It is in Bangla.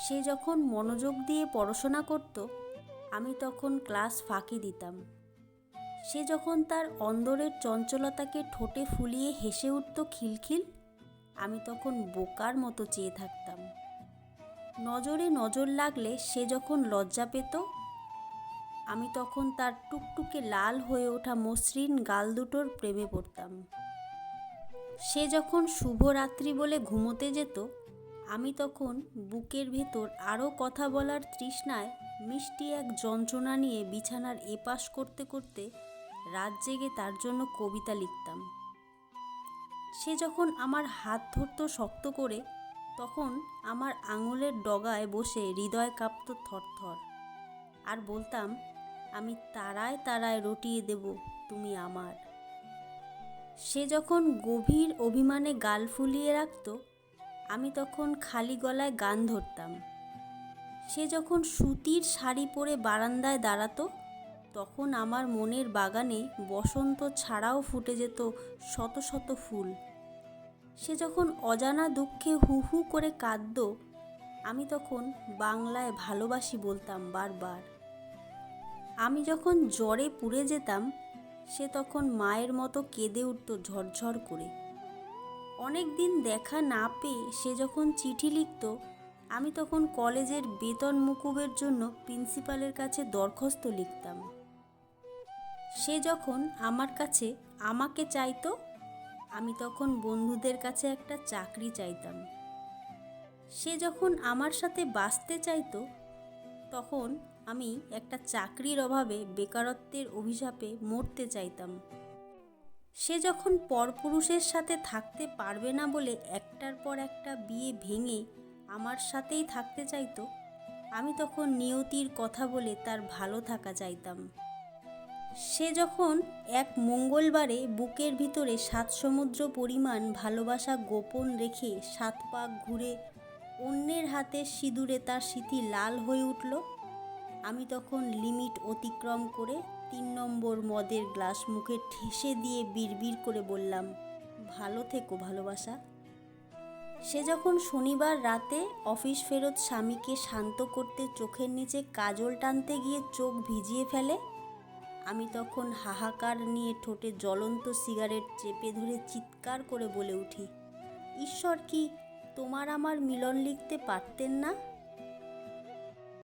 সে যখন মনোযোগ দিয়ে পড়াশোনা করত, আমি তখন ক্লাস ফাঁকি দিতাম। সে যখন তার অন্দরের চঞ্চলতাকে ঠোঁটে ফুলিয়ে হেসে উঠত খিলখিল, আমি তখন বোকার মতো চেয়ে থাকতাম। নজরে নজর লাগলে সে যখন লজ্জা পেত, আমি তখন তার টুকটুকে লাল হয়ে ওঠা মসৃণ গাল দুটোর প্রেমে পড়তাম। সে যখন শুভরাত্রি বলে ঘুমোতে যেত, আমি তখন বুকের ভেতর আরও কথা বলার তৃষ্ণায় মিষ্টি এক যন্ত্রণা নিয়ে বিছানার এপাশ করতে করতে রাত জেগে তার জন্য কবিতা লিখতাম। সে যখন আমার হাত ধরত শক্ত করে, তখন আমার আঙুলের ডগায় বসে হৃদয় কাঁপত থরথর, আর বলতাম, আমি তারায় তারায় রটিয়ে দেব তুমি আমার। সে যখন গভীর অভিমানে গাল ফুলিয়ে রাখত, আমি তখন খালি গলায় গান ধরতাম। সে যখন সুতির শাড়ি পরে বারান্দায় দাঁড়াতো, তখন আমার মনের বাগানে বসন্ত ছাড়াও ফুটে যেত শত শত ফুল। সে যখন অজানা দুঃখে হু হু করে কাঁদত, আমি তখন বাংলায় ভালোবাসি বলতাম বারবার। আমি যখন জ্বরে পুড়ে যেতাম, সে তখন মায়ের মতো কেঁদে উঠত ঝরঝর করে। অনেক দিন দেখা না পেয়ে সে যখন চিঠি লিখত, আমি তখন কলেজের বেতন মুকুবের জন্য প্রিন্সিপালের কাছে দরখাস্ত লিখতাম। সে যখন আমার কাছে আমাকে চাইতো, আমি তখন বন্ধুদের কাছে একটা চাকরি চাইতাম। সে যখন আমার সাথে বাঁচতে চাইতো, তখন আমি একটা চাকরির অভাবে বেকারত্বের অভিশাপে মরতে চাইতাম। সে যখন পরপুরুষের সাথে থাকতে পারবে না বলে একটার পর একটা বিয়ে ভেঙে আমার সাথেই থাকতে চাইতো, আমি তখন নিয়তির কথা বলে তার ভালো থাকা চাইতাম। সে যখন এক মঙ্গলবারে বুকের ভিতরে 7 সমুদ্র পরিমাণ ভালোবাসা গোপন রেখে 7 পাক ঘুরে অন্যের হাতের সিঁদুরে তার স্মৃতি লাল হয়ে উঠল, আমি তখন লিমিট অতিক্রম করে 3 নম্বর মদের গ্লাস মুখে ঠেসে দিয়ে বিড়বিড় করে বললাম, ভালো থেকো ভালোবাসা। সে যখন শনিবার রাতে অফিস ফেরত স্বামীকে শান্ত করতে চোখের নিচে কাজল টানতে গিয়ে চোখ ভিজিয়ে ফেলে, আমি তখন হাহাকার নিয়ে ঠোঁটে জ্বলন্ত সিগারেট চেপে ধরে চিৎকার করে বলে উঠি, ঈশ্বর কি তোমার আমার মিলন লিখতে পারতেন না?